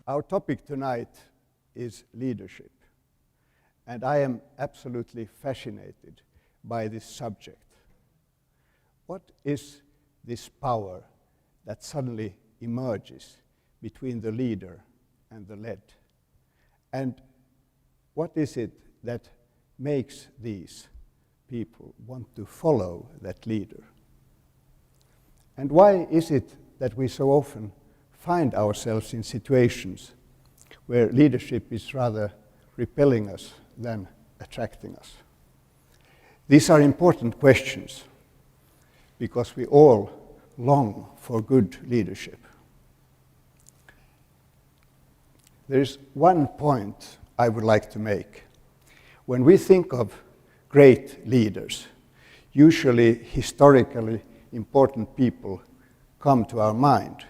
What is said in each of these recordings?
Our topic tonight is leadership, and I am absolutely fascinated by this subject. What is this power that suddenly emerges between the leader and the led? And what is it that makes these people want to follow that leader? And why is it that we so often find ourselves in situations where leadership is rather repelling us than attracting us? These are important questions because we all long for good leadership. There is one point I would like to make. When we think of great leaders, usually historically important people come to our mind.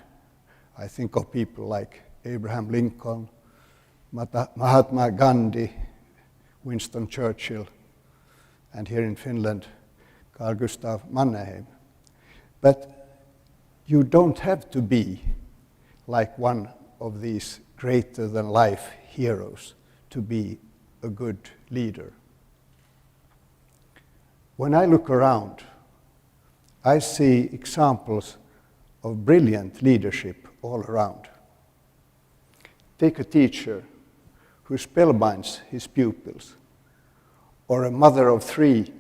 I think of people like Abraham Lincoln, Mahatma Gandhi, Winston Churchill, and here in Finland, Carl Gustav Mannerheim. But you don't have to be like one of these greater-than-life heroes to be a good leader. When I look around, I see examples of brilliant leadership all around. Take a teacher who spellbinds his pupils, or a mother of 3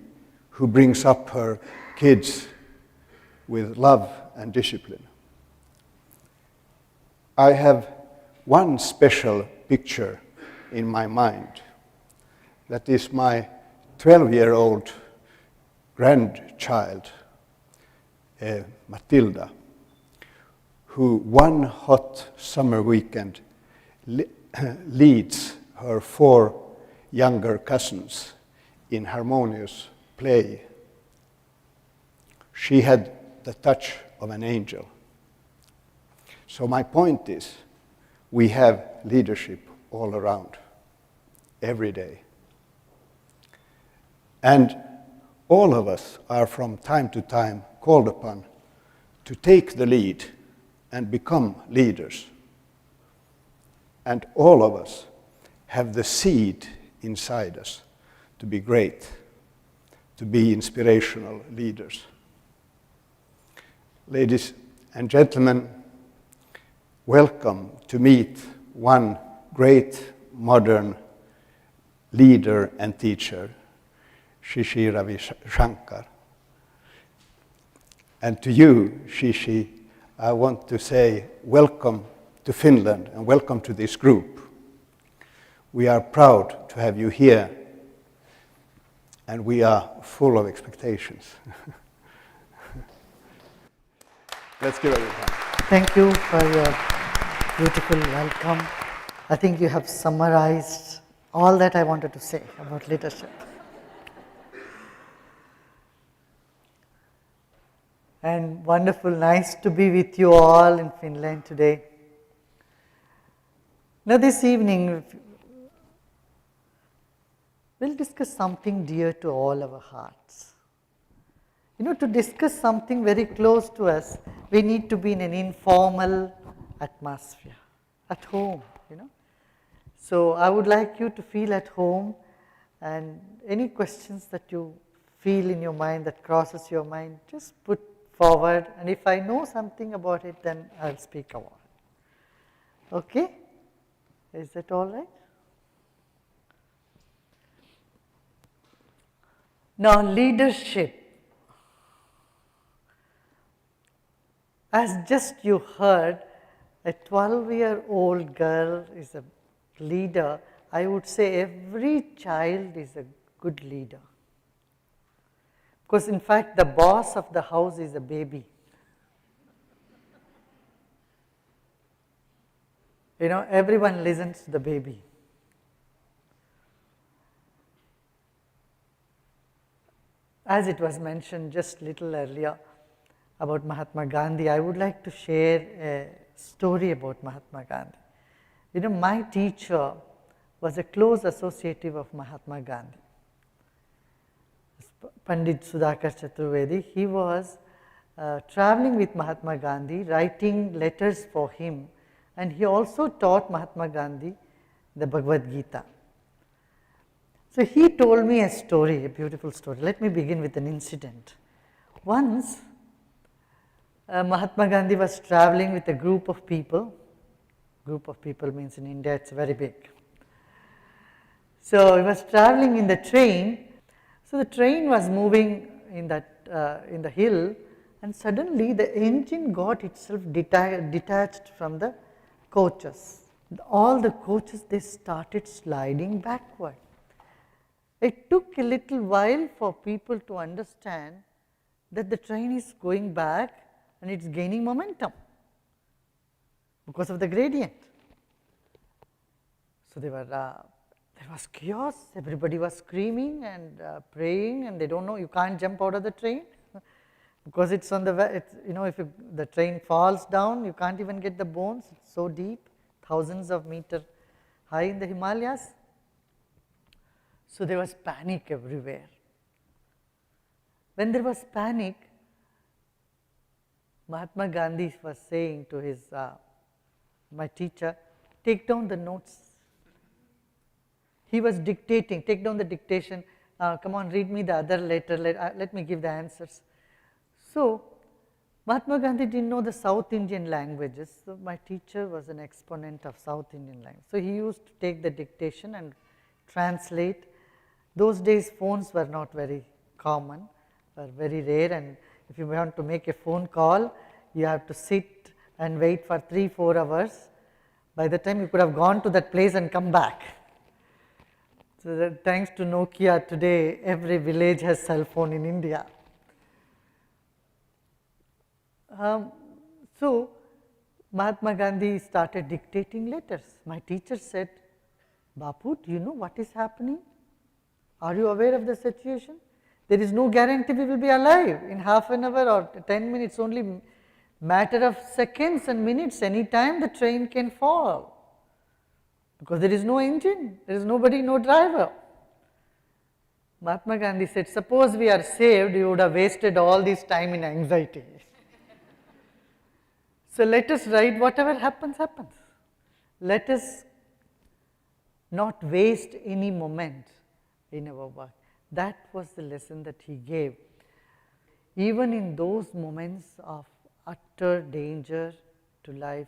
who brings up her kids with love and discipline. I have one special picture in my mind. That is my 12-year-old grandchild, Matilda, who one hot summer weekend leads her 4 younger cousins in harmonious play. She had the touch of an angel. So my point is, we have leadership all around, every day. And all of us are from time to time called upon to take the lead and become leaders. And all of us have the seed inside us to be great, to be inspirational leaders. Ladies and gentlemen, welcome to meet one great modern leader and teacher, Shishi Ravi Shankar. And to you, Shishi, I want to say welcome to Finland and welcome to this group. We are proud to have you here, and we are full of expectations. Let's give it a hand. Thank you for your beautiful welcome. I think you have summarized all that I wanted to say about leadership. And wonderful, nice to be with you all in Finland today. Now this evening, we'll discuss something dear to all our hearts. You know, to discuss something very close to us, we need to be in an informal atmosphere, at home, you know. So I would like you to feel at home, and any questions that you feel in your mind, that crosses your mind, just put forward, and if I know something about it, then I'll speak about it. Okay? Is that all right? Now, leadership. As just you heard, a 12-year-old girl is a leader. I would say every child is a good leader. Because in fact, the boss of the house is a baby. You know, everyone listens to the baby. As it was mentioned just a little earlier about Mahatma Gandhi, I would like to share a story about Mahatma Gandhi. You know, my teacher was a close associative of Mahatma Gandhi. Pandit Sudhakar Chaturvedi, he was traveling with Mahatma Gandhi, writing letters for him and he also taught Mahatma Gandhi the Bhagavad Gita. So he told me a story, a beautiful story. Let me begin with an incident. Once, Mahatma Gandhi was traveling with a group of people. Group of people means in India it's very big. So he was traveling in the train. So the train was moving in the hill, and suddenly the engine got itself detached from the coaches. All the coaches, they started sliding backward. It took a little while for people to understand that the train is going back and it's gaining momentum because of the gradient. So there was chaos, everybody was screaming and praying, and they don't know, you can't jump out of the train because it's on the, if the train falls down, you can't even get the bones, it's so deep, thousands of meters high in the Himalayas. So there was panic everywhere. When there was panic, Mahatma Gandhi was saying to his, my teacher, take down the notes. He was dictating, take down the dictation, come on, read me the other letter, let me give the answers. So Mahatma Gandhi didn't know the South Indian languages, so my teacher was an exponent of South Indian language. So he used to take the dictation and translate. Those days phones were not very common, were very rare, and if you want to make a phone call, you have to sit and wait for 3-4 hours. By the time you could have gone to that place and come back. So that thanks to Nokia today, every village has cell phone in India. So Mahatma Gandhi started dictating letters. My teacher said, Bapu, do you know what is happening? Are you aware of the situation? There is no guarantee we will be alive in half an hour or 10 minutes, only matter of seconds and minutes, any time the train can fall. Because there is no engine, there is nobody, no driver. Mahatma Gandhi said, suppose we are saved, you would have wasted all this time in anxiety. So let us write whatever happens, happens. Let us not waste any moment in our work. That was the lesson that he gave. Even in those moments of utter danger to life,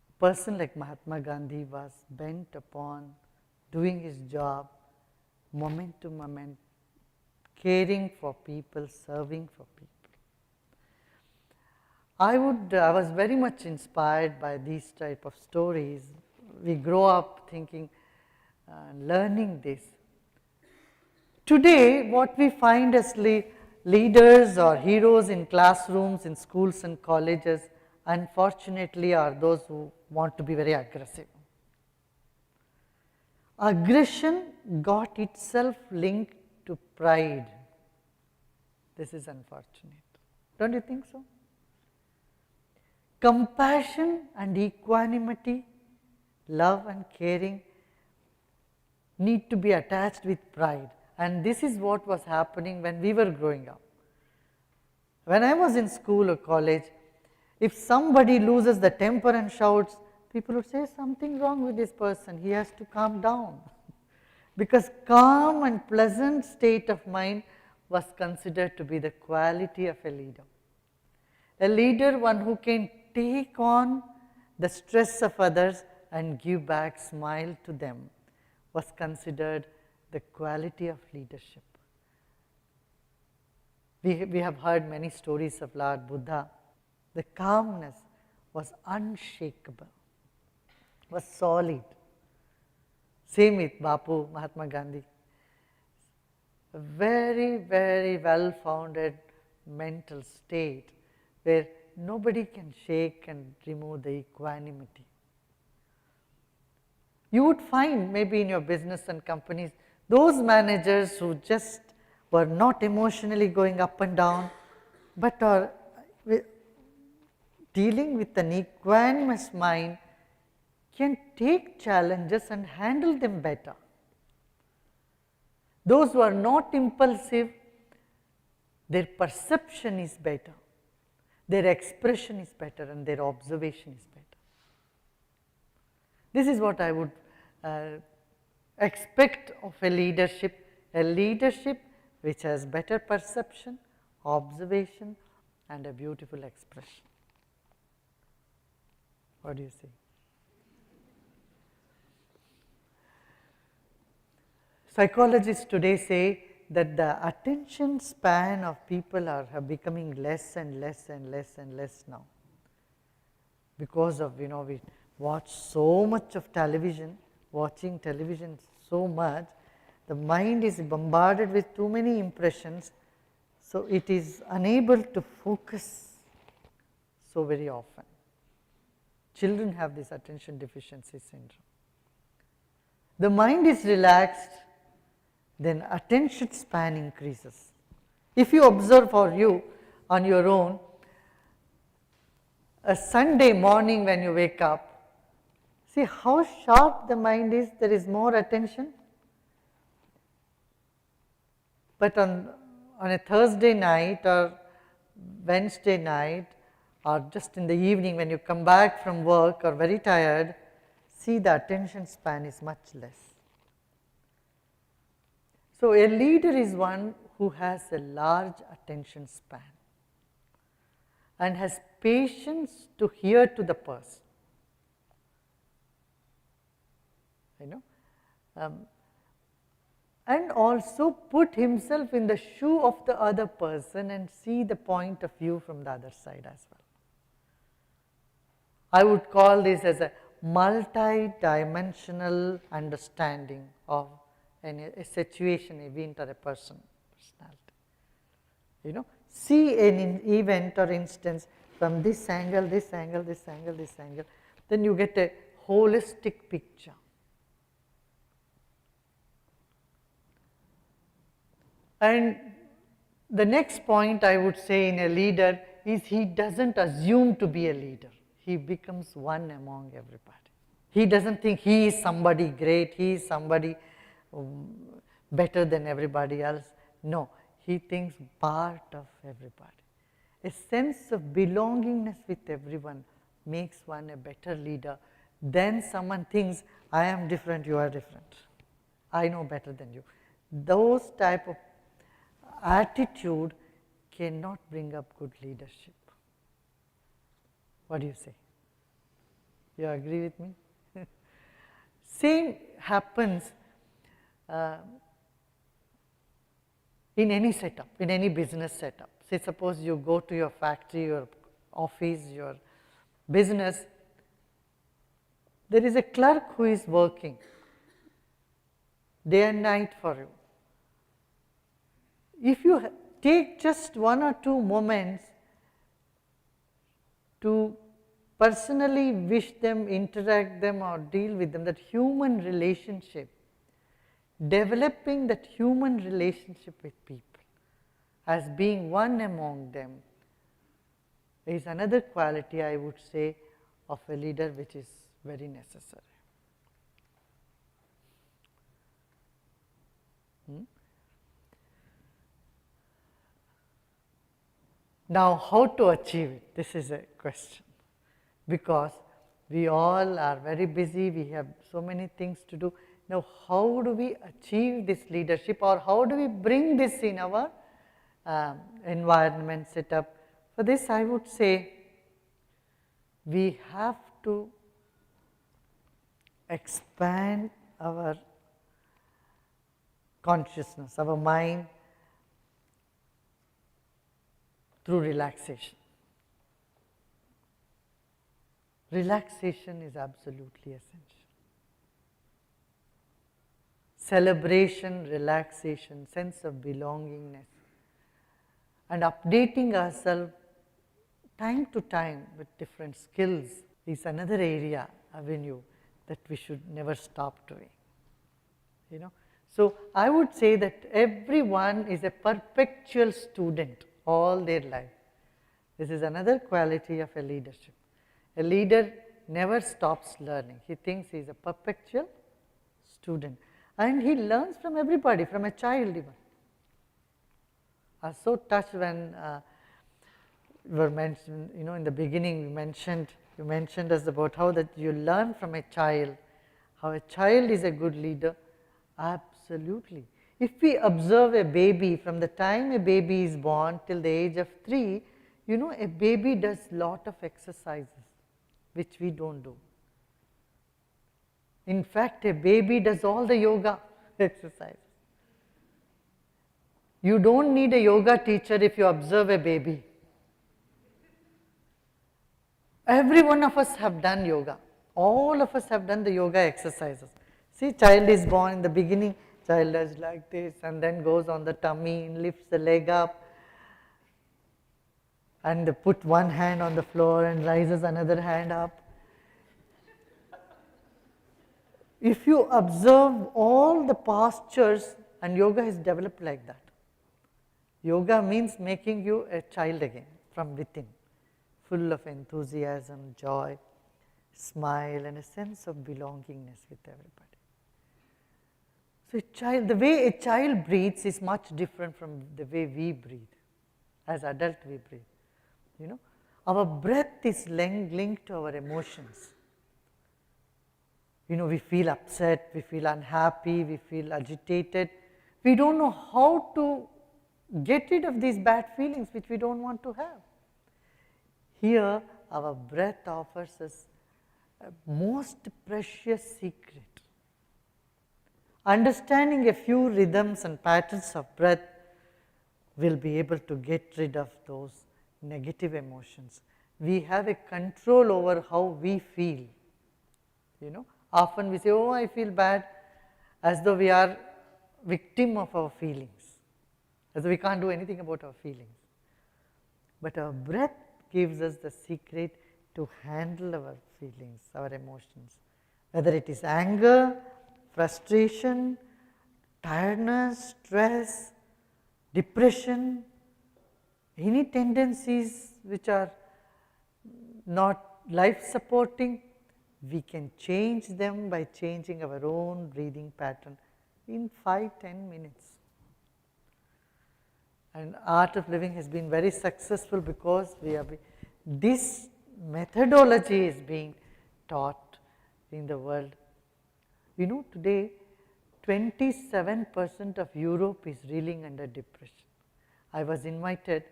a person like Mahatma Gandhi was bent upon doing his job moment to moment, caring for people, serving for people. I was very much inspired by these type of stories. We grow up thinking, learning this. Today, what we find as leaders or heroes in classrooms, in schools and colleges, unfortunately are those who want to be very aggressive. Aggression got itself linked to pride. This is unfortunate. Don't you think so? Compassion and equanimity, love and caring need to be attached with pride. And this is what was happening when we were growing up. When I was in school or college, if somebody loses the temper and shouts, people would say something wrong with this person, he has to calm down. Because calm and pleasant state of mind was considered to be the quality of a leader. A leader, one who can take on the stress of others and give back smile to them, was considered the quality of leadership. We have heard many stories of Lord Buddha. The calmness was unshakable, was solid. Same with Bapu, Mahatma Gandhi. A very, very well-founded mental state where nobody can shake and remove the equanimity. You would find maybe in your business and companies, those managers who just were not emotionally going up and down, but are dealing with an equanimous mind, can take challenges and handle them better. Those who are not impulsive, their perception is better, their expression is better, and their observation is better. This is what I would expect of a leadership which has better perception, observation, and a beautiful expression. What do you say? Psychologists today say that the attention span of people are becoming less and less and less and less now, because of, we watch so much of television, watching television so much, the mind is bombarded with too many impressions, so it is unable to focus so very often. Children have this attention deficiency syndrome. The mind is relaxed, then attention span increases. If you observe for you on your own, a Sunday morning when you wake up, see how sharp the mind is, there is more attention. But on a Thursday night or Wednesday night, or just in the evening when you come back from work or very tired, see the attention span is much less. So a leader is one who has a large attention span and has patience to hear to the person. And also put himself in the shoe of the other person and see the point of view from the other side as well. I would call this as a multi-dimensional understanding of a situation, event, or a person, personality. See an event or instance from this angle, this angle, this angle, this angle, then you get a holistic picture. And the next point I would say in a leader is he doesn't assume to be a leader. He becomes one among everybody. He doesn't think he is somebody great, he is somebody better than everybody else. No, he thinks part of everybody. A sense of belongingness with everyone makes one a better leader than someone thinks, I am different, you are different. I know better than you. Those type of attitude cannot bring up good leadership. What do you say? You agree with me? Same happens in any setup, in any business setup. Say suppose you go to your factory, your office, your business, there is a clerk who is working day and night for you. If you take just 1 or 2 moments to personally wish them, interact them, or deal with them, that human relationship, developing that human relationship with people as being one among them is another quality, I would say, of a leader which is very necessary. Now, how to achieve it? This is a question, because we all are very busy, we have so many things to do. Now, how do we achieve this leadership, or how do we bring this in our environment setup? For this, I would say we have to expand our consciousness, our mind, through relaxation. Relaxation is absolutely essential. Celebration, relaxation, sense of belongingness, and updating ourselves time to time with different skills is another area, avenue, that we should never stop doing. So I would say that everyone is a perpetual student all their life. This is another quality of a leadership. A leader never stops learning. He thinks he is a perpetual student, and he learns from everybody, from a child even. I was so touched when you were mentioned, in the beginning you mentioned us about how that you learn from a child How a child is a good leader? Absolutely. If we observe a baby from the time a baby is born till the age of 3, you know, a baby does lot of exercises which we don't do. In fact, a baby does all the yoga exercises. You don't need a yoga teacher if you observe a baby. Every one of us have done yoga. All of us have done the yoga exercises. See, child is born in the beginning, child does like this and then goes on the tummy and lifts the leg up and put one hand on the floor and raises another hand up. If you observe all the postures, and yoga is developed like that. Yoga means making you a child again from within, full of enthusiasm, joy, smile, and a sense of belongingness with everybody. So, the way a child breathes is much different from the way we breathe. As adult, we breathe. You know, our breath is linked to our emotions. You know, we feel upset, we feel unhappy, we feel agitated. We don't know how to get rid of these bad feelings which we don't want to have. Here, our breath offers us a most precious secret. Understanding a few rhythms and patterns of breath will be able to get rid of those negative emotions. We have a control over how we feel. You know, often we say, oh, I feel bad, as though we are victim of our feelings, as though we can't do anything about our feelings. But our breath gives us the secret to handle our feelings, our emotions, whether it is anger, frustration, tiredness, stress, depression, any tendencies which are not life supporting, we can change them by changing our own breathing pattern in 5-10 minutes. And Art of Living has been very successful because this methodology is being taught in the world. You know, today 27% of Europe is reeling under depression. I was invited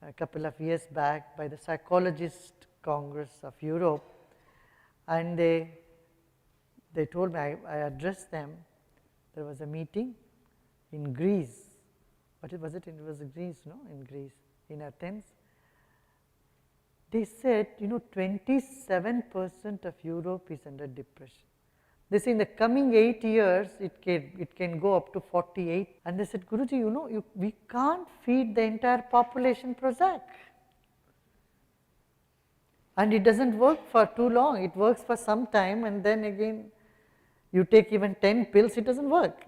a couple of years back by the Psychologist Congress of Europe, and they told me, I addressed them. There was a meeting in Greece. What was it? It was Greece, no? In Greece, in Athens. They said, you know, 27% of Europe is under depression. They say in the coming 8 years, it can go up to 48. And they said, Guruji, you know, we can't feed the entire population Prozac. And it doesn't work for too long. It works for some time, and then again, you take even 10 pills, it doesn't work.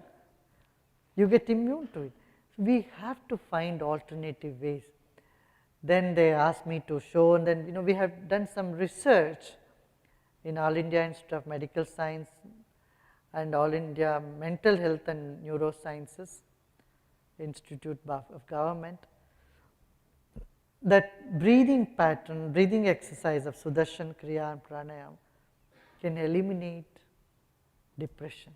You get immune to it. So we have to find alternative ways. Then they asked me to show, and then, you know, we have done some research in All India Institute of Medical Science and All India Mental Health and Neurosciences Institute of Government, that breathing pattern, breathing exercise of Sudarshan Kriya and Pranayam can eliminate depression,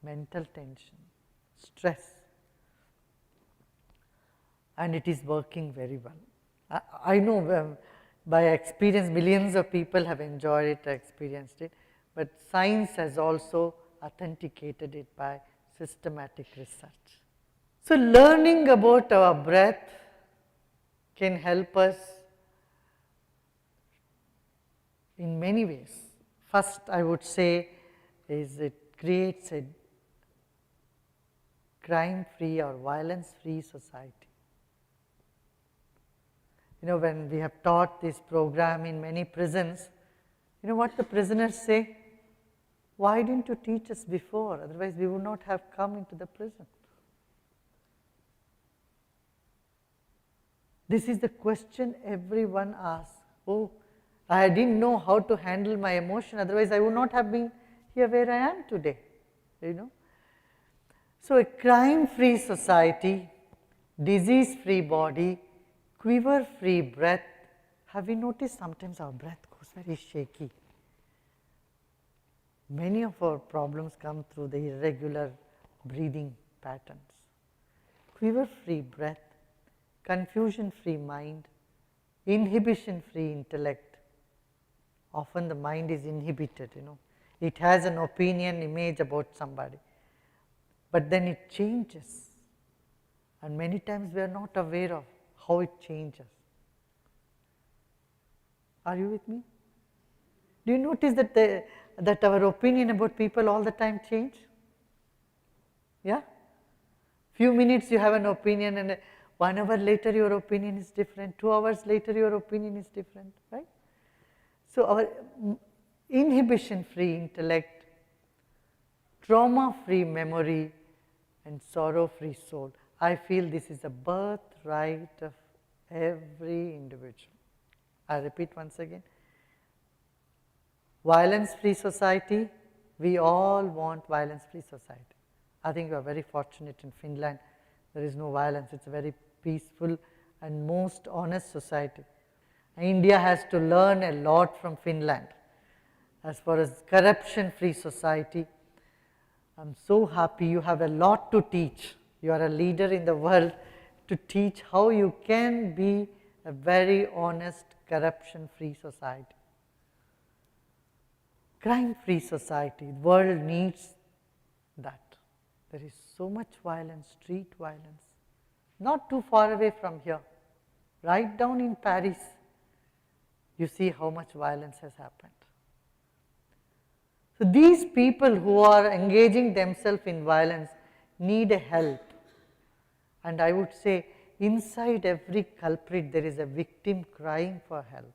mental tension, stress, and it is working very well. I know by experience millions of people have enjoyed it, experienced it, but science has also authenticated it by systematic research. So learning about our breath can help us in many ways. First, I would say, is it creates a crime-free or violence-free society. You know, when we have taught this program in many prisons, you know what the prisoners say? Why didn't you teach us before? Otherwise, we would not have come into the prison. This is the question everyone asks. Oh, I didn't know how to handle my emotion, otherwise I would not have been here where I am today, you know. So a crime-free society, disease-free body, quiver-free breath. Have we noticed sometimes our breath goes very shaky? Many of our problems come through the irregular breathing patterns. Quiver-free breath, confusion-free mind, inhibition-free intellect. Often the mind is inhibited, It has an opinion, image about somebody, but then it changes. And many times we are not aware of how it changes. Are you with me? Do you notice that our opinion about people all the time change? Yeah? Few minutes you have an opinion, and 1 hour later your opinion is different, 2 hours later your opinion is different, right? So our inhibition-free intellect, trauma-free memory, and sorrow-free soul. I feel this is a birthright of every individual. I repeat once again. Violence-free society, we all want violence-free society. I think we are very fortunate in Finland. There is no violence. It's a very peaceful and most honest society. India has to learn a lot from Finland as far as corruption-free society. I'm so happy you have a lot to teach. You are a leader in the world to teach how you can be a very honest, corruption-free society. Crime-free society, the world needs that. There is so much violence, street violence, not too far away from here. Right down in Paris, you see how much violence has happened. So these people who are engaging themselves in violence need a help. And I would say inside every culprit there is a victim crying for help.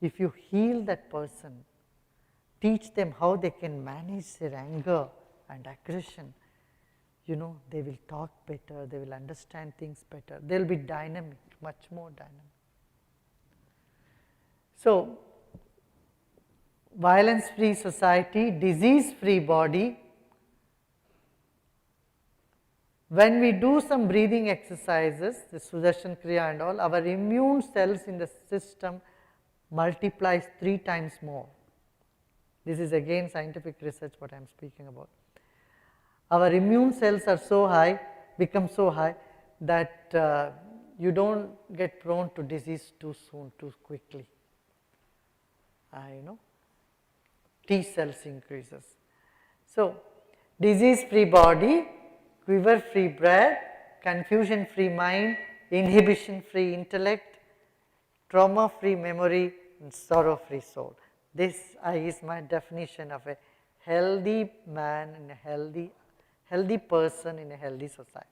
If you heal that person, teach them how they can manage their anger and aggression, they will talk better, they will understand things better, they will be dynamic, much more dynamic. So, violence-free society, disease-free body. When we do some breathing exercises, the Sudarshan Kriya and all, our immune cells in the system multiplies 3 times more. This is again scientific research what I am speaking about. Our immune cells are so high, become so high that you don't get prone to disease too soon, too quickly. T cells increases. So, disease-free body, quiver-free breath, confusion-free mind, inhibition-free intellect, trauma-free memory, and sorrow-free soul. This is my definition of a healthy man and a healthy person in a healthy society.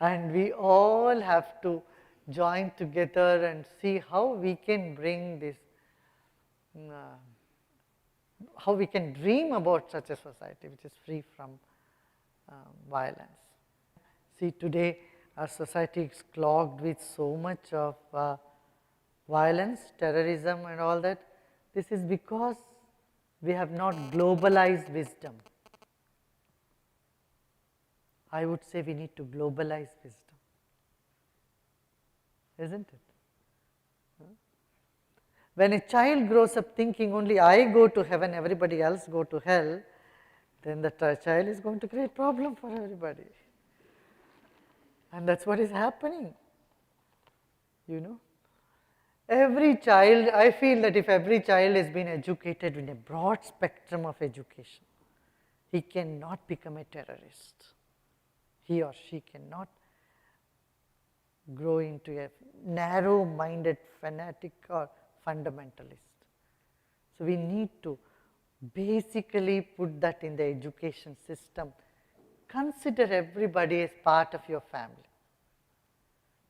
And we all have to join together and see how we can bring this, how we can dream about such a society which is free from violence. See, today our society is clogged with so much of violence, terrorism and all that. This is because we have not globalized wisdom. I would say we need to globalize wisdom, isn't it? When a child grows up thinking only I go to heaven, everybody else go to hell, then the child is going to create problem for everybody. And that's what is happening, Every child, I feel that if every child has been educated in a broad spectrum of education, he cannot become a terrorist. He or she cannot grow into a narrow-minded fanatic or fundamentalist. So we need to basically put that in the education system. Consider everybody as part of your family.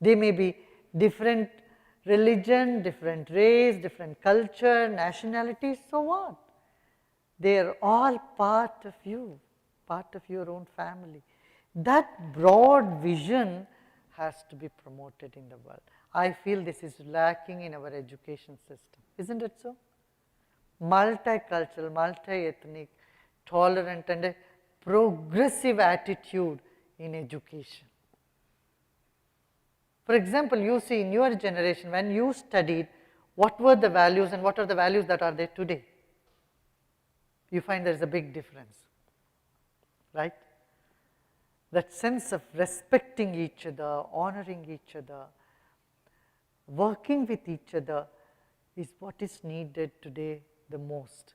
They may be different religion, different race, different culture, nationality, so what? They are all part of you, part of your own family. That broad vision has to be promoted in the world. I feel this is lacking in our education system, isn't it so? Multicultural, multi-ethnic, tolerant and a progressive attitude in education. For example, you see in your generation when you studied, what were the values and what are the values that are there today? you find there is a big difference, right? That sense of respecting each other, honoring each other, working with each other is what is needed today the most.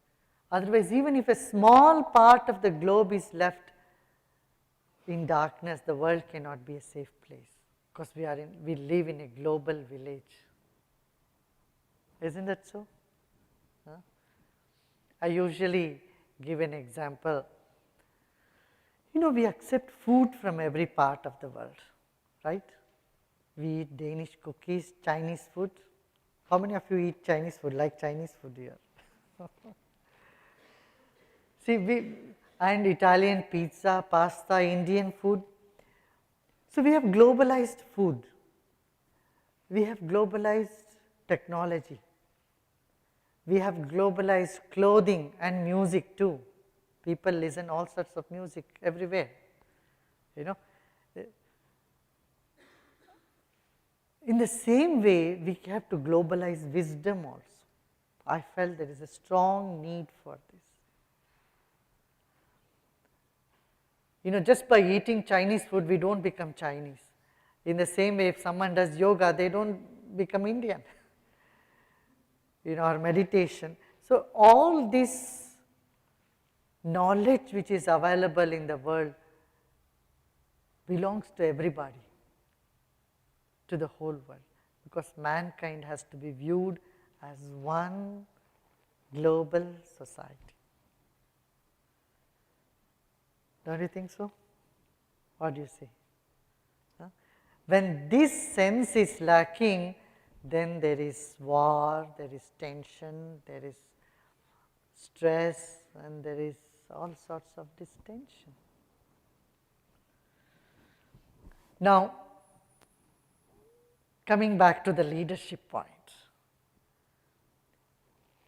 Otherwise, even if a small part of the globe is left in darkness, the world cannot be a safe place, because we live in a global village. Isn't that so? Huh? I usually give an example. You know, we accept food from every part of the world, right? We eat Danish cookies, Chinese food. How many of you eat Chinese food, like Chinese food here? See, and Italian pizza, pasta, Indian food. So we have globalized food. We have globalized technology. We have globalized clothing and music too. People listen all sorts of music everywhere, you know. In the same way, we have to globalize wisdom also. I felt there is a strong need for this. You know, just by eating Chinese food, we don't become Chinese. In the same way, if someone does yoga, they don't become Indian, you know, or meditation. So all this knowledge which is available in the world belongs to everybody, to the whole world, because mankind has to be viewed as one global society. Don't you think so? What do you say? Huh? When this sense is lacking, then there is war, there is tension, there is stress, and there is all sorts of distension. Now, coming back to the leadership point,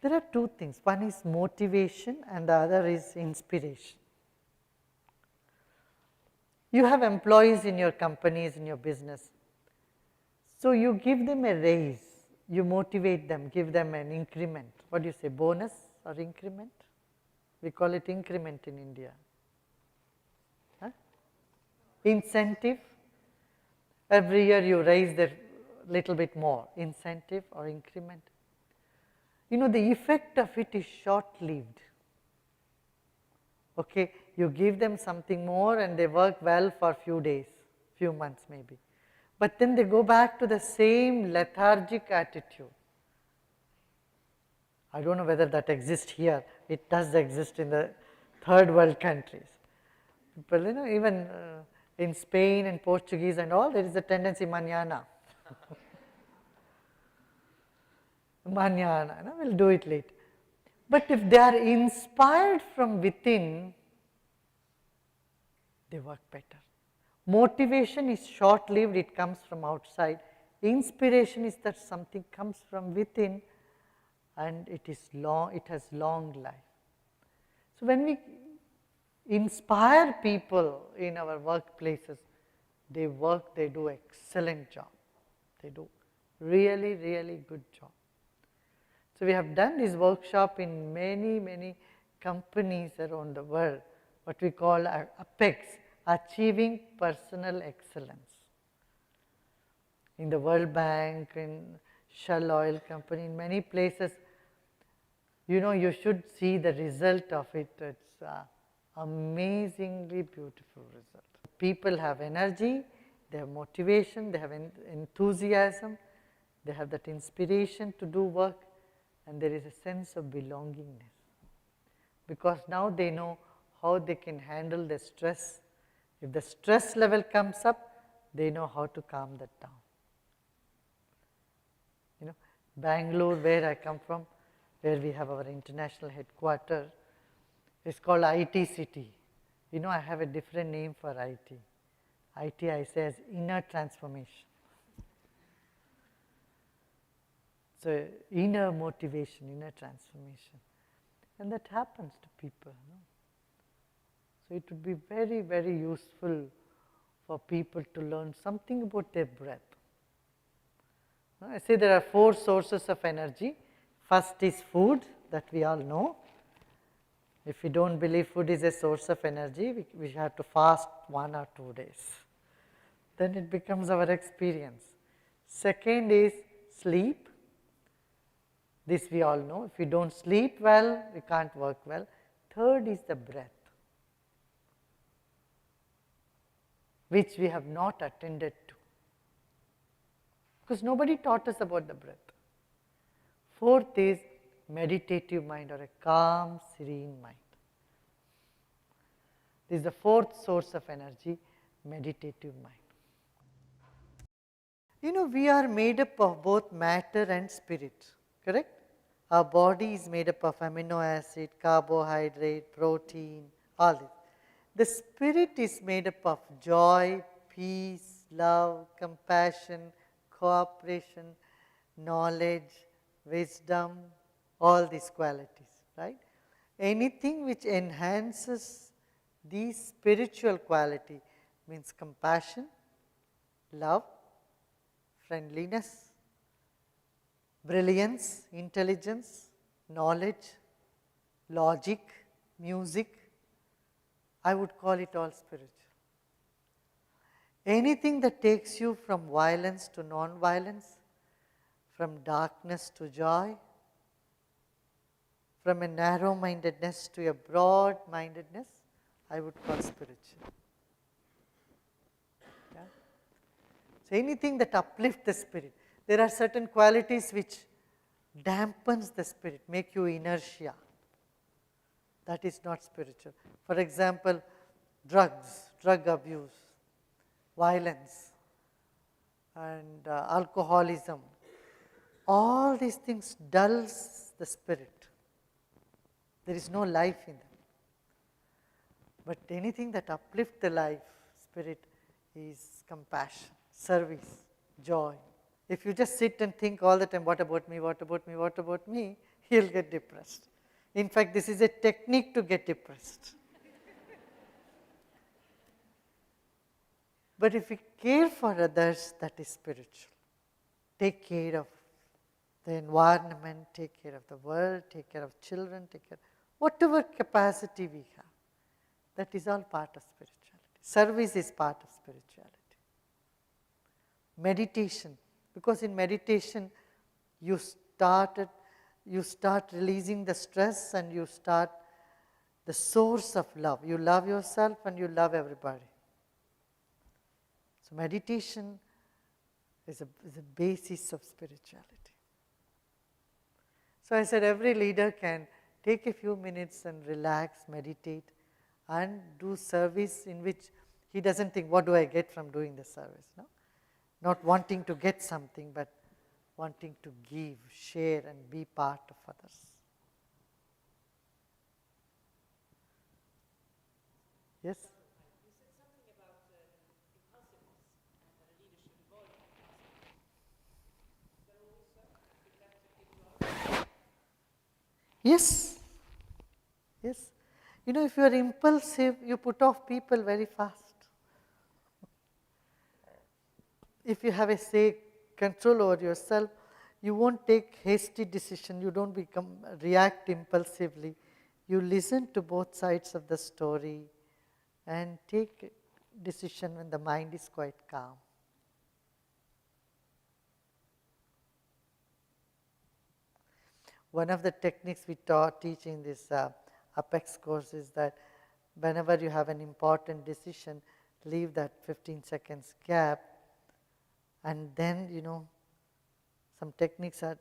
there are two things. One is motivation and the other is inspiration. You have employees in your companies, in your business. So you give them a raise, you motivate them, give them an increment. What do you say, bonus or increment? We call it increment in India. Huh? Incentive. Every year you raise the little bit more, incentive or increment. You know, the effect of it is short-lived. Okay, you give them something more and they work well for a few days, few months maybe. But then they go back to the same lethargic attitude. I don't know whether that exists here. It does exist in the third world countries. But you know, even in Spain and Portuguese and all, there is a tendency, mañana. Mañana, no, we'll do it later. But if they are inspired from within, they work better. Motivation is short-lived, it comes from outside. Inspiration is that something comes from within and it is long, it has long life. So when we inspire people in our workplaces, they work, they do excellent job. They do really, really good job. So we have done this workshop in many, many companies around the world, what we call APEX, Achieving Personal Excellence. In the World Bank, in Shell Oil Company, in many places, you know, you should see the result of it. It's amazingly beautiful result. People have energy, they have motivation, they have enthusiasm, they have that inspiration to do work, and there is a sense of belongingness. Because now they know how they can handle the stress. If the stress level comes up, they know how to calm that down. You know, Bangalore, where I come from, where we have our international headquarters, is called IT city. You know, I have a different name for IT. IT, I say, as inner transformation. So inner motivation, inner transformation. And that happens to people. No? So it would be very, very useful for people to learn something about their breath. I say there are 4 sources of energy. First is food, that we all know. If we don't believe food is a source of energy, we have to fast 1 or 2 days. Then it becomes our experience. Second is sleep. This we all know. If we don't sleep well, we can't work well. Third is the breath, which we have not attended to, because nobody taught us about the breath. Fourth is meditative mind, or a calm, serene mind. This is the fourth source of energy, meditative mind. You know, we are made up of both matter and spirit, correct? Our body is made up of amino acid, carbohydrate, protein, all this. The spirit is made up of joy, peace, love, compassion, cooperation, knowledge, wisdom, all these qualities, right? Anything which enhances these spiritual quality means compassion, love, friendliness, brilliance, intelligence, knowledge, logic, music. I would call it all spiritual. Anything that takes you from violence to non-violence, from darkness to joy, from a narrow-mindedness to a broad-mindedness, I would call spiritual. Yeah? So anything that uplifts the spirit. There are certain qualities which dampens the spirit, make you inertia. That is not spiritual. For example, drugs, drug abuse, violence, and alcoholism. All these things dulls the spirit. There is no life in them. But anything that uplifts the life, spirit, is compassion, service, joy. If you just sit and think all the time, what about me, what about me, what about me, you'll get depressed. In fact, this is a technique to get depressed. But if we care for others, that is spiritual. Take care of the environment, take care of the world, take care of children, take care of whatever capacity we have. That is all part of spirituality. Service is part of spirituality. Meditation, because in meditation you start releasing the stress and you start the source of love. You love yourself and you love everybody. So meditation is a basis of spirituality. So I said every leader can take a few minutes and relax, meditate, and do service in which he doesn't think, what do I get from doing the service? No? Not wanting to get something, but wanting to give, share, and be part of others. Yes? You said something about impulsiveness and the leadership involved in impulsiveness. Is that always so? Is that Yes. Yes. You know, if you are impulsive, you put off people very fast. If you have a control over yourself, you won't take hasty decision, you don't react impulsively. You listen to both sides of the story and take decision when the mind is quite calm. One of the techniques we teach in this Apex course is that whenever you have an important decision, leave that 15 seconds gap, and then, some techniques are,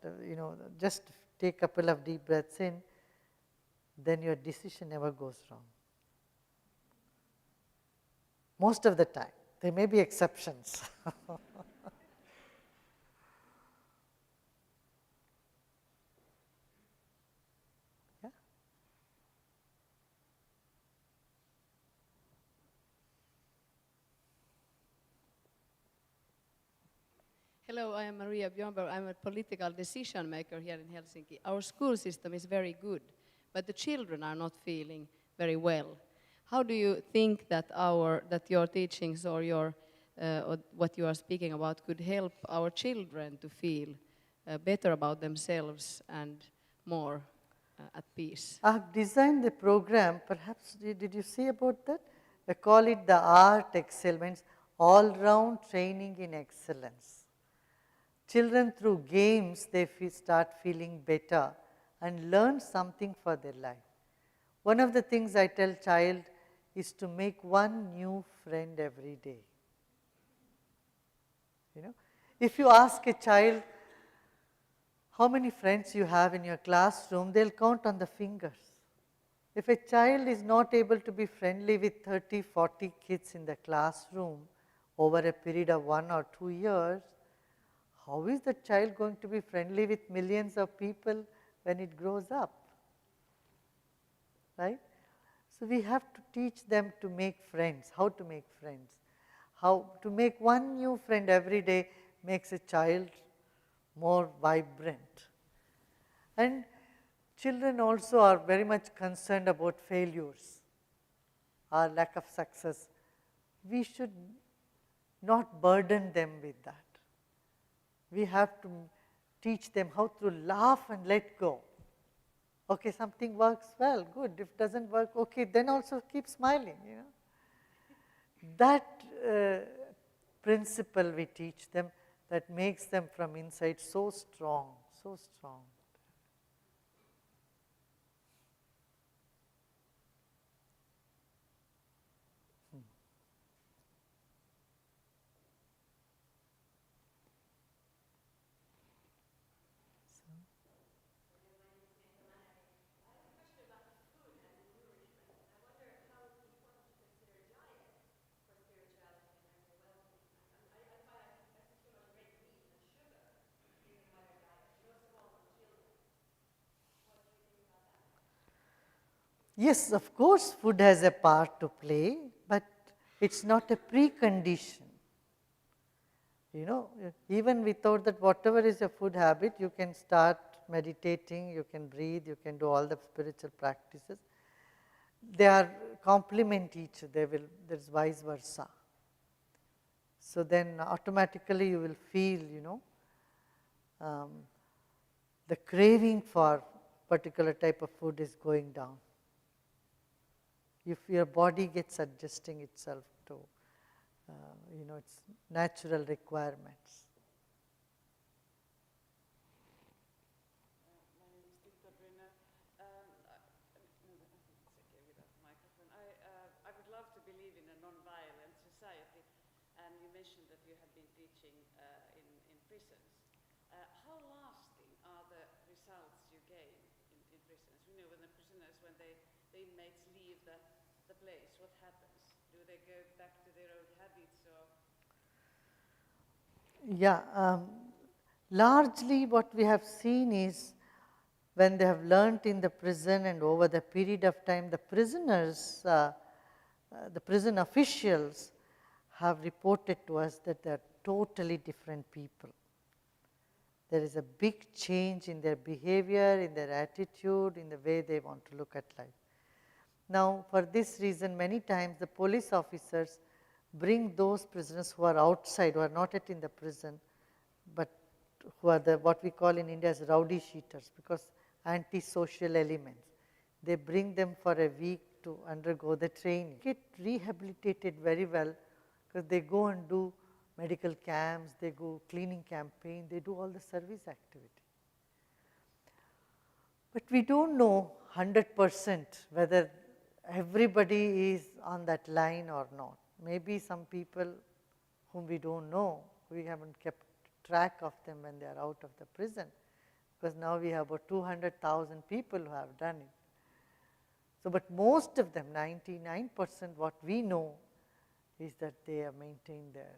just take a couple of deep breaths in, then your decision never goes wrong. Most of the time. There may be exceptions. Yeah? Hello, I am Maria Björnberg. I'm a political decision maker here in Helsinki. Our school system is very good, but the children are not feeling very well. How do you think that your teachings or or what you are speaking about could help our children to feel better about themselves and more at peace? I have designed the program, perhaps, did you see about that? I call it the Art Excellence, all-round training in excellence. Children through games, they start feeling better and learn something for their life. One of the things I tell child is to make one new friend every day. You know, if you ask a child how many friends you have in your classroom, they'll count on the fingers. If a child is not able to be friendly with 30, 40 kids in the classroom over a period of 1 or 2 years, how is the child going to be friendly with millions of people when it grows up? Right? So we have to teach them to make friends, how to make friends. How to make one new friend every day makes a child more vibrant. And children also are very much concerned about failures or lack of success. We should not burden them with that. We have to teach them how to laugh and let go. Okay, something works well, good. If it doesn't work, okay, then also keep smiling, you know. That principle we teach them, that makes them from inside so strong, so strong. Yes, of course, food has a part to play, but it's not a precondition. You know, even without that, whatever is your food habit, you can start meditating, you can breathe, you can do all the spiritual practices. They are complement each other, there's vice versa. So then automatically you will feel, you know, the craving for particular type of food is going down. If your body gets adjusting itself to, you know, its natural requirements. My name is Titta Brunner. I would love to believe in a non-violent society, and you mentioned that you have been teaching in prisons. How lasting are the results you gain in prisons? You know, when the prisoners, when the inmates leave the place, what happens? Do they go back to their old habits, or? Yeah, largely what we have seen is when they have learnt in the prison and over the period of time, the prisoners, the prison officials have reported to us that they are totally different people. There is a big change in their behavior, in their attitude, in the way they want to look at life. Now, for this reason, many times the police officers bring those prisoners who are outside, who are not yet in the prison, but who are the what we call in India as rowdy sheeters, because antisocial elements. They bring them for a week to undergo the training. Get rehabilitated very well because they go and do medical camps, they go cleaning campaign, they do all the service activity. But we don't know 100% whether everybody is on that line or not. Maybe some people whom we don't know, we haven't kept track of them when they are out of the prison, because now we have about 200,000 people who have done it. So, but most of them, 99%, what we know is that they have maintained their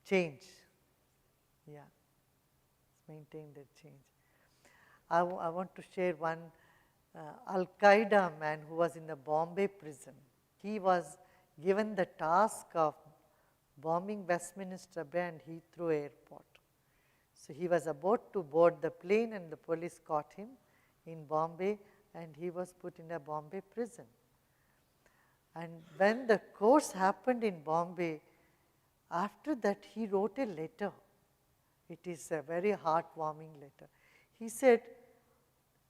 change. Yeah, maintained their change. I want to share one Al-Qaeda man who was in the Bombay prison. He was given the task of bombing Westminster Bay and Heathrow Airport. So he was about to board the plane and the police caught him in Bombay and he was put in a Bombay prison. And when the course happened in Bombay, after that he wrote a letter. It is a very heartwarming letter. He said,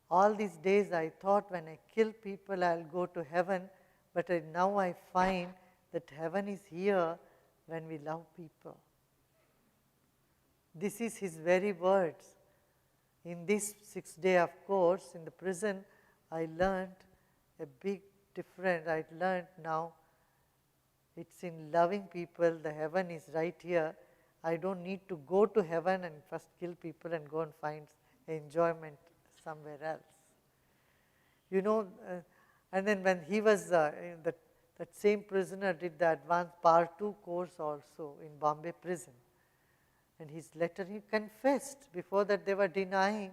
All these days I thought when I kill people I'll go to heaven, but now I find that heaven is here when we love people. This is his very words. In this 6-day of course in the prison, I learned a big difference. I learned now it's in loving people, the heaven is right here. I don't need to go to heaven and first kill people and go and find enjoyment somewhere else. You know, and then when he was, that same prisoner did the advanced Part 2 course also in Bombay prison. And his letter, he confessed. Before that they were denying.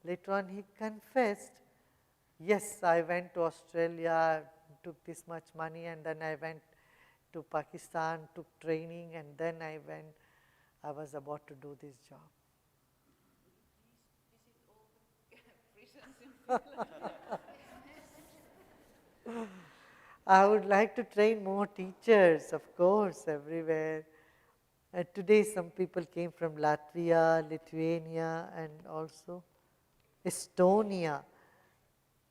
Later on he confessed, yes, I went to Australia, took this much money, and then I went to Pakistan, took training, and then I was about to do this job. I would like to train more teachers, of course, everywhere. Today some people came from Latvia, Lithuania, and also Estonia,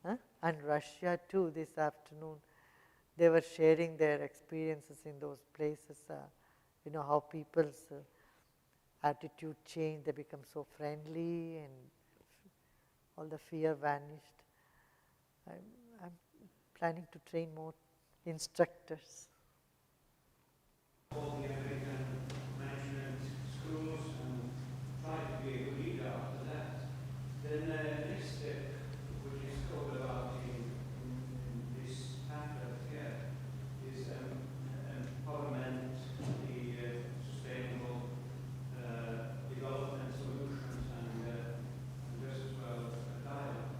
and Russia too this afternoon. They were sharing their experiences in those places, you know, how people's attitude changed, they become so friendly and all the fear vanished. I'm planning to train more instructors. All the American management schools and try to be a good leader after that. Then the next step, which is called about in this pamphlet here, is empowerment, the sustainable development solutions, and just as well dialogue,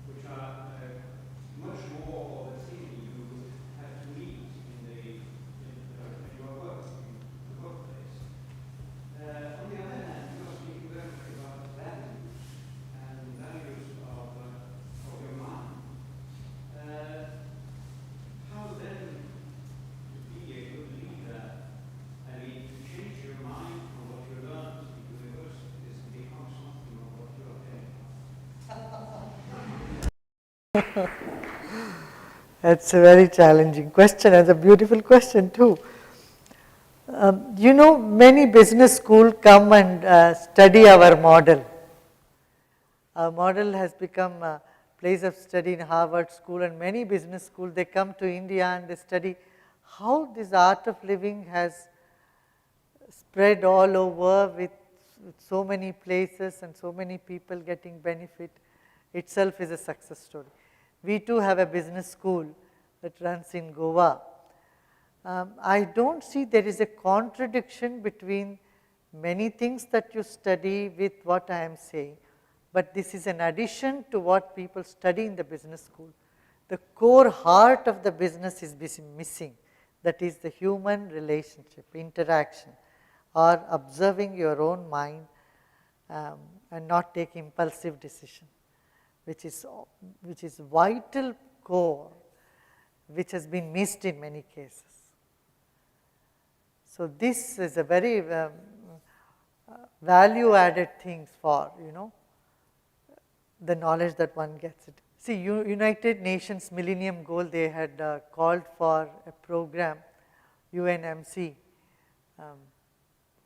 which are much more of a thing you have to meet in your work, in the workplace. On the other hand, you are speaking very much about values and values of your mind. How then to be a good leader, I mean, to change your mind from what you learned in universities and become something of what you are doing? That's a very challenging question, and a beautiful question too. You know, many business schools come and study our model. Our model has become a place of study in Harvard School, and many business schools, they come to India and they study how this art of living has spread all over with so many places and so many people getting benefit. Itself is a success story. We too have a business school that runs in Goa. I don't see there is a contradiction between many things that you study with what I am saying, but this is an addition to what people study in the business school. The core heart of the business is missing, that is the human relationship, interaction, or observing your own mind and not take impulsive decision, which is vital core, which has been missed in many cases. So this is a very value added things for, you know, the knowledge that one gets it. See, United Nations Millennium Goal, they had called for a program, UNMC,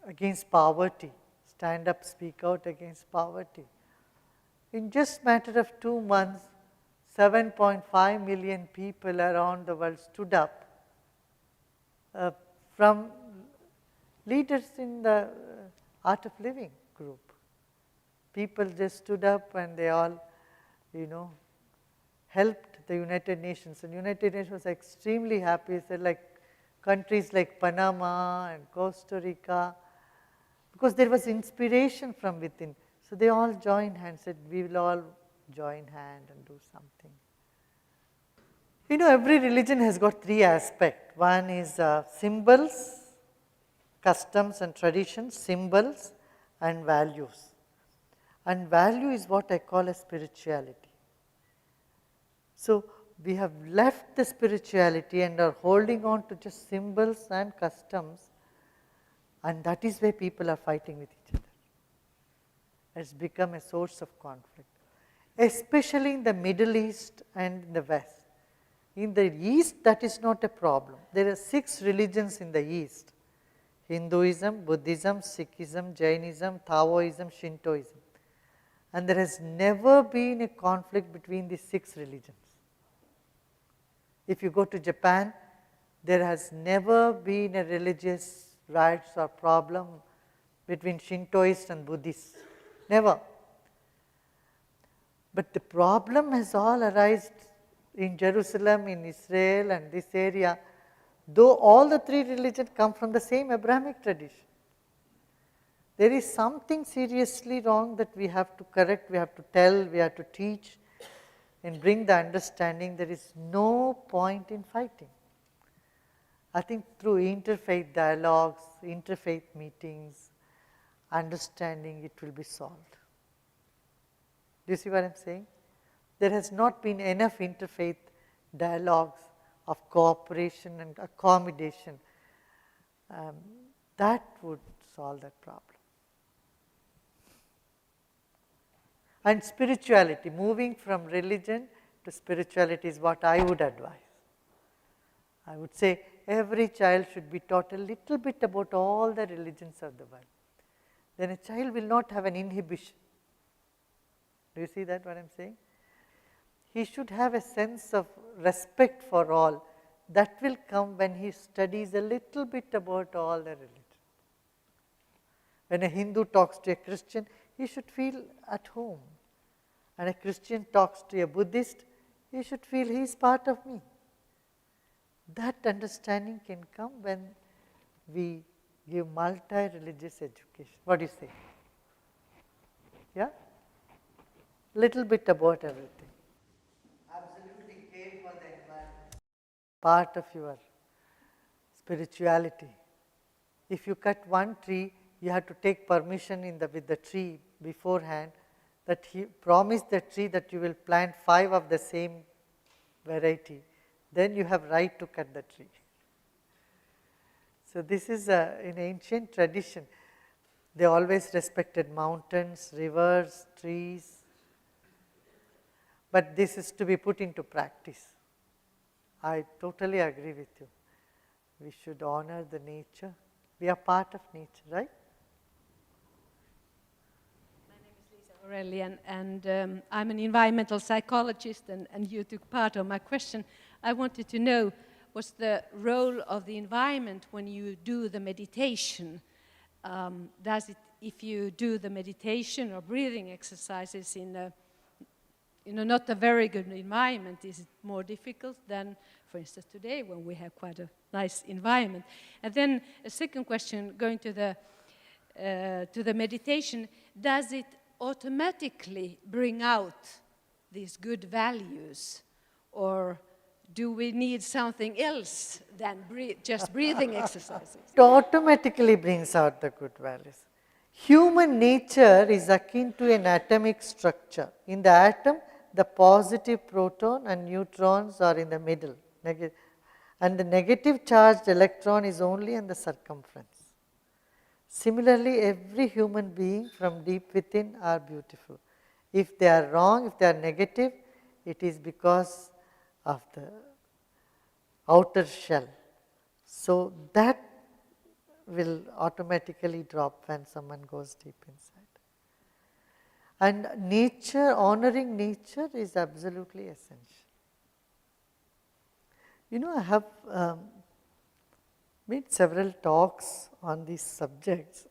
against poverty, stand up, speak out against poverty. In just matter of 2 months, 7.5 million people around the world stood up from leaders in the Art of Living group. People just stood up and they all, you know, helped the United Nations. And United Nations was extremely happy. Said like countries like Panama and Costa Rica, because there was inspiration from within. So they all joined hands, said we will all join hand and do something. You know, every religion has got 3 aspects. One is symbols, customs and traditions, symbols and values. And value is what I call as spirituality. So we have left the spirituality and are holding on to just symbols and customs, and that is where people are fighting with each other. It's become a source of conflict. especially in the Middle East and in the West. In the East, that is not a problem. There are 6 religions in the East: Hinduism, Buddhism, Sikhism, Jainism, Taoism, Shintoism. And there has never been a conflict between these 6 religions. If you go to Japan, there has never been a religious riots or problem between Shintoists and Buddhists. Never. But the problem has all arisen in Jerusalem, in Israel and this area, though all the 3 religions come from the same Abrahamic tradition. There is something seriously wrong that we have to correct, we have to tell, we have to teach and bring the understanding there is no point in fighting. I think through interfaith dialogues, interfaith meetings, understanding, it will be solved. Do you see what I am saying? There has not been enough interfaith dialogues of cooperation and accommodation. That would solve that problem. And spirituality, moving from religion to spirituality is what I would advise. I would say every child should be taught a little bit about all the religions of the world. Then a child will not have an inhibition. Do you see that what I am saying? He should have a sense of respect for all. That will come when he studies a little bit about all the religions. When a Hindu talks to a Christian, he should feel at home. And a Christian talks to a Buddhist, he should feel he is part of me. That understanding can come when we give multi-religious education. What do you say? Yeah? Little bit about everything. Absolutely care for the environment. Part of your spirituality. If you cut one tree, you have to take permission with the tree beforehand, that he promised the tree that you will plant 5 of the same variety. Then you have right to cut the tree. So this is in ancient tradition. They always respected mountains, rivers, trees. But this is to be put into practice. I totally agree with you. We should honor the nature. We are part of nature, right? My name is Lisa Aurelian, and I'm an environmental psychologist, and you took part of my question. I wanted to know, what's the role of the environment when you do the meditation? Does it, if you do the meditation or breathing exercises in a not a very good environment, is it more difficult than, for instance, today when we have quite a nice environment? And then a second question, going to the meditation, does it automatically bring out these good values, or do we need something else than just breathing exercises? It automatically brings out the good values. Human nature is akin to an atomic structure. In the atom, the positive proton and neutrons are in the middle, and the negative charged electron is only in the circumference. Similarly, every human being from deep within are beautiful. If they are wrong, if they are negative, it is because of the outer shell. So that will automatically drop when someone goes deep inside. And nature, honoring nature is absolutely essential. You know, I have made several talks on these subjects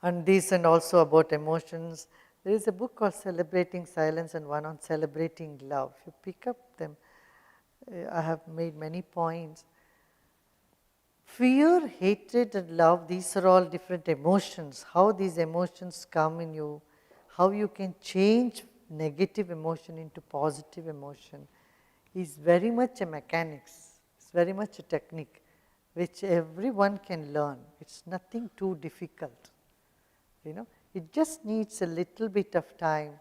and this, and also about emotions. There is a book called Celebrating Silence and one on Celebrating Love. If you pick up them, I have made many points. Fear, hatred and love, these are all different emotions. How these emotions come in you, how you can change negative emotion into positive emotion is very much a mechanics. It's very much a technique which everyone can learn. It's nothing too difficult. It just needs a little bit of time.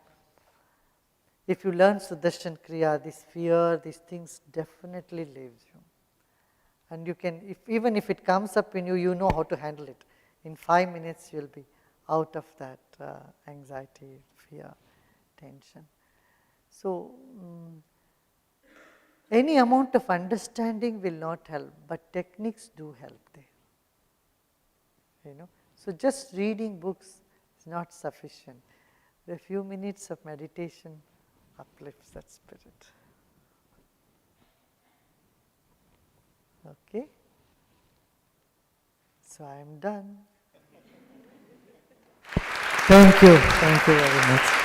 If you learn Sudarshan Kriya, this fear, these things definitely leaves you. And you can, even if it comes up in you, you know how to handle it. In 5 minutes, you'll be out of that anxiety, fear, tension. So, any amount of understanding will not help, but techniques do help there. You know, so just reading books is not sufficient. A few minutes of meditation uplifts that spirit. Okay? So I am done. Thank you very much.